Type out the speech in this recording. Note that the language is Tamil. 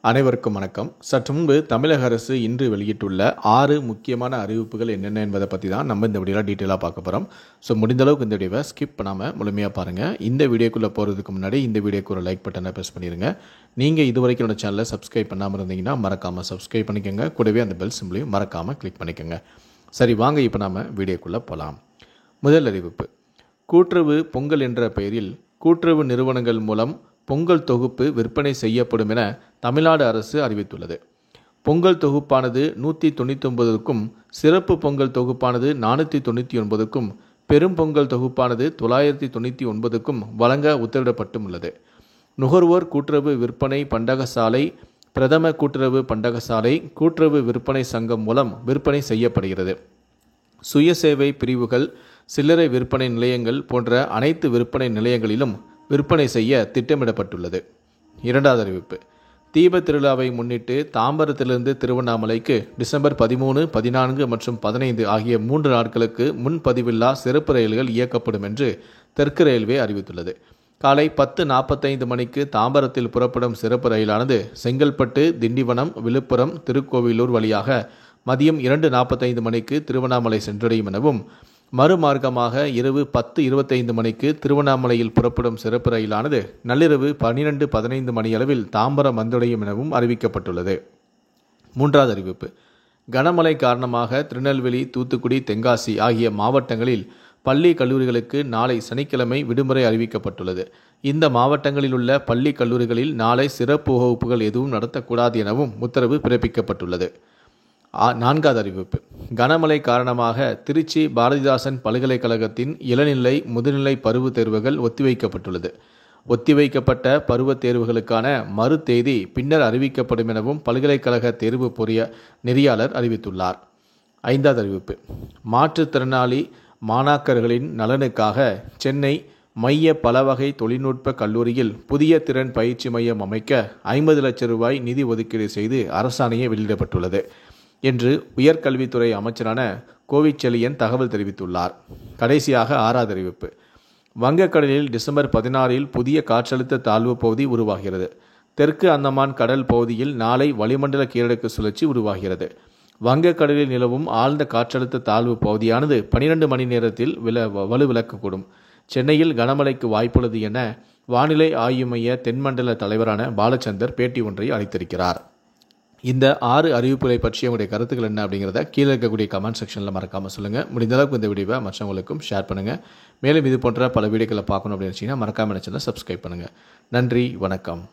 அனைவருக்கும் வணக்கம். சற்று முன்பு தமிழக அரசு இன்று வெளியிட்டுள்ள 6 முக்கியமான அறிவிப்புகள் என்னென்ன என்பதை பற்றி தான் நம்ம இந்த வீடியோவில் டீட்டெயிலாக பார்க்க போகிறோம். ஸோ முடிந்த அளவுக்கு இந்த வீடியோவை ஸ்கிப் பண்ணாமல் முழுமையாக பாருங்கள். இந்த வீடியோக்குள்ளே போகிறதுக்கு முன்னாடி இந்த வீடியோக்கு ஒரு லைக் பட்டனை ப்ரெஸ் பண்ணிடுங்க. நீங்கள் இது வரைக்கும் என்னோட சேனலை சப்ஸ்கிரைப் பண்ணாமல் இருந்தீங்கன்னா மறக்காமல் சப்ஸ்கிரைப் பண்ணிக்கோங்க. கூடவே அந்த பெல் சிம்பிளையும் மறக்காமல் கிளிக் பண்ணிக்கோங்க. சரி, வாங்க இப்போ நாம் வீடியோக்குள்ளே போகலாம். முதல் அறிவிப்பு: கூட்டுறவு பொங்கல் என்ற பெயரில் கூட்டுறவு நிறுவனங்கள் மூலம் பொங்கல் தொகுப்பு விற்பனை செய்யப்படும் என தமிழ்நாடு அரசு அறிவித்துள்ளது. பொங்கல் தொகுப்பானது 199க்கும், சிறப்பு பொங்கல் தொகுப்பானது 499க்கும், பெரும் பொங்கல் தொகுப்பானது 999க்கும் வழங்க உத்தரவிடப்பட்டும் உள்ளது. நுகர்வோர் கூட்டுறவு விற்பனை பண்டகசாலை, பிரதம கூட்டுறவு பண்டகசாலை, கூட்டுறவு விற்பனை சங்கம் மூலம் விற்பனை செய்யப்படுகிறது. சுயசேவை பிரிவுகள், சில்லறை விற்பனை நிலையங்கள் போன்ற அனைத்து விற்பனை நிலையங்களிலும் விற்பனை செய்ய திட்டமிடப்பட்டுள்ளது. இரண்டாவது அறிவிப்பு: தீபத் திருவிழாவை முன்னிட்டு தாம்பரத்திலிருந்து திருவண்ணாமலைக்கு டிசம்பர் 13, 14 மற்றும் 15 ஆகிய 3 நாட்களுக்கு முன்பதிவில்லா சிறப்பு ரயில்கள் இயக்கப்படும் என்று தெற்கு ரயில்வே அறிவித்துள்ளது. காலை 10:45 மணிக்கு தாம்பரத்தில் புறப்படும் சிறப்பு ரயிலானது செங்கல்பட்டு, திண்டிவனம், விழுப்புரம், திருக்கோவிலூர் வழியாக மதியம் 2:45 மணிக்கு திருவண்ணாமலை சென்றடையும் எனவும், மறுமார்க்கமாக இரவு 10:25 மணிக்கு திருவண்ணாமலையில் புறப்படும் சிறப்பு ரயிலானது நள்ளிரவு 12:15 மணியளவில் தாம்பரம் வந்தடையும் எனவும் அறிவிக்கப்பட்டுள்ளது. மூன்றாவது அறிவிப்பு: கனமழை காரணமாக திருநெல்வேலி, தூத்துக்குடி, தென்காசி ஆகிய மாவட்டங்களில் பள்ளி கல்லூரிகளுக்கு நாளை சனிக்கிழமை விடுமுறை அறிவிக்கப்பட்டுள்ளது. இந்த மாவட்டங்களில் உள்ள பள்ளி கல்லூரிகளில் நாளை சிறப்பு வகுப்புகள் எதுவும் நடத்தக்கூடாது எனவும் உத்தரவு பிறப்பிக்கப்பட்டுள்ளது. நான்காவது அறிவிப்பு: கனமழை காரணமாக திருச்சி பாரதிதாசன் பல்கலைக்கழகத்தின் இளநிலை, முதுநிலை பருவத் தேர்வுகள் ஒத்திவைக்கப்பட்டுள்ளது. ஒத்திவைக்கப்பட்ட பருவத் தேர்வுகளுக்கான மறு தேதி பின்னர் அறிவிக்கப்படும் எனவும் பல்கலைக்கழக தேர்வு நெறியாளர் அறிவித்துள்ளார். ஐந்தாவது அறிவிப்பு: மாற்றுத்திறனாளி மாணாக்கர்களின் நலனுக்காக சென்னை மைய பலவகை தொழில்நுட்ப கல்லூரியில் புதிய திறன் பயிற்சி மையம் அமைக்க 50 லட்சம் ரூபாய் நிதி ஒதுக்கீடு செய்து அரசாணையை வெளியிடப்பட்டுள்ளது என்று உயர்கல்வித்துறை அமைச்சரான கோவிச்செழியன் தகவல் தெரிவித்துள்ளார். கடைசியாக ஆறாவது அறிவிப்பு: வங்கக்கடலில் டிசம்பர் 16 புதிய காற்றழுத்த தாழ்வு பகுதி உருவாகிறது. தெற்கு அந்தமான் கடல் பகுதியில் நாளை வளிமண்டல கீழடுக்கு சுழற்சி உருவாகிறது. வங்கக்கடலில் நிலவும் ஆழ்ந்த காற்றழுத்த தாழ்வு பகுதியானது 12 மணி நேரத்தில் வலுவிழக்கக்கூடும். சென்னையில் கனமழைக்கு வாய்ப்புள்ளது என வானிலை ஆய்வு மைய தென்மண்டல தலைவரான பாலச்சந்தர் பேட்டி ஒன்றை அளித்திருக்கிறார். இந்த 6 அறிவிப்புகளை பற்றிய உங்களுடைய கருத்துக்கள் என்ன அப்படிங்கிறத கீழே இருக்கக்கூடிய கமெண்ட் செக்ஷனில் மறக்காமல் சொல்லுங்கள். முடிந்த அளவுக்கு இந்த வீடியோவை மற்றவங்களுக்கும் ஷேர் பண்ணுங்கள். மேலும் இது போன்ற பல வீடியோக்களை பார்க்கணும் அப்படின்னு நினச்சிங்கன்னா மறக்காமல் நினச்சினா சப்ஸ்கிரைப் பண்ணுங்கள். நன்றி, வணக்கம்.